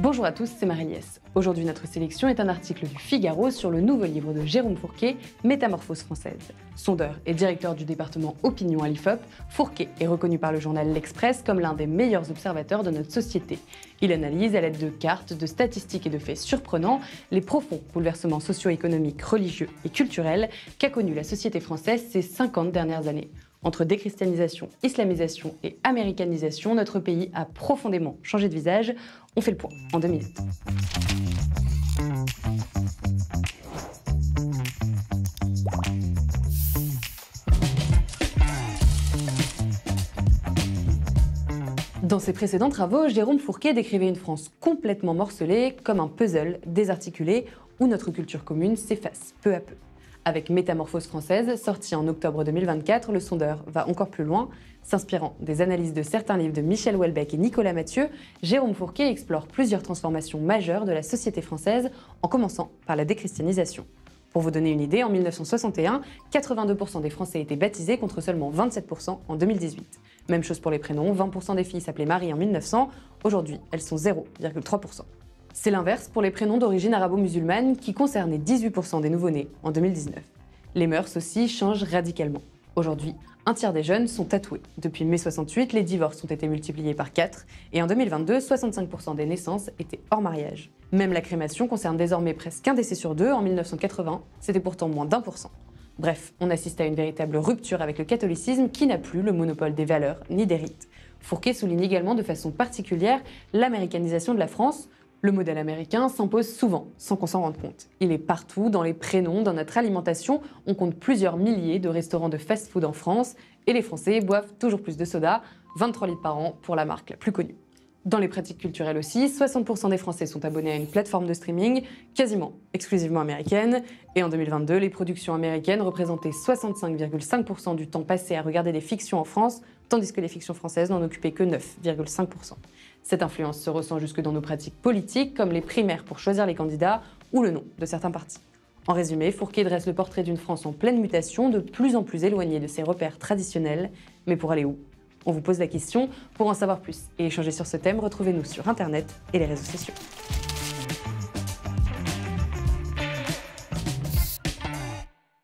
Bonjour à tous, c'est Marie-Liesse. Aujourd'hui, notre sélection est un article du Figaro sur le nouveau livre de Jérôme Fourquet, Métamorphose française. Sondeur et directeur du département Opinion à l'IFOP, Fourquet est reconnu par le journal L'Express comme l'un des meilleurs observateurs de notre société. Il analyse à l'aide de cartes, de statistiques et de faits surprenants les profonds bouleversements socio-économiques, religieux et culturels qu'a connus la société française ces 50 dernières années. Entre déchristianisation, islamisation et américanisation, notre pays a profondément changé de visage. On fait le point en 2 minutes. Dans ses précédents travaux, Jérôme Fourquet décrivait une France complètement morcelée, comme un puzzle désarticulé où notre culture commune s'efface peu à peu. Avec Métamorphose française, sorti en octobre 2024, le sondeur va encore plus loin. S'inspirant des analyses de certains livres de Michel Houellebecq et Nicolas Mathieu, Jérôme Fourquet explore plusieurs transformations majeures de la société française, en commençant par la déchristianisation. Pour vous donner une idée, en 1961, 82% des Français étaient baptisés contre seulement 27% en 2018. Même chose pour les prénoms, 20% des filles s'appelaient Marie en 1900, aujourd'hui elles sont 0,3%. C'est l'inverse pour les prénoms d'origine arabo-musulmane qui concernaient 18% des nouveau-nés en 2019. Les mœurs aussi changent radicalement. Aujourd'hui, un tiers des jeunes sont tatoués. Depuis mai 68, les divorces ont été multipliés par 4 et en 2022, 65% des naissances étaient hors mariage. Même la crémation concerne désormais presque un décès sur deux. En 1980, c'était pourtant moins d'1%. Bref, on assiste à une véritable rupture avec le catholicisme qui n'a plus le monopole des valeurs ni des rites. Fourquet souligne également de façon particulière l'américanisation de la France. Le modèle américain s'impose souvent, sans qu'on s'en rende compte. Il est partout, dans les prénoms, dans notre alimentation. On compte plusieurs milliers de restaurants de fast-food en France et les Français boivent toujours plus de soda, 23 litres par an pour la marque la plus connue. Dans les pratiques culturelles aussi, 60% des Français sont abonnés à une plateforme de streaming, quasiment exclusivement américaine. Et en 2022, les productions américaines représentaient 65,5% du temps passé à regarder des fictions en France, tandis que les fictions françaises n'en occupaient que 9,5%. Cette influence se ressent jusque dans nos pratiques politiques, comme les primaires pour choisir les candidats ou le nom de certains partis. En résumé, Fourquet dresse le portrait d'une France en pleine mutation, de plus en plus éloignée de ses repères traditionnels. Mais pour aller où ? On vous pose la question. Pour en savoir plus et échanger sur ce thème, retrouvez-nous sur Internet et les réseaux sociaux.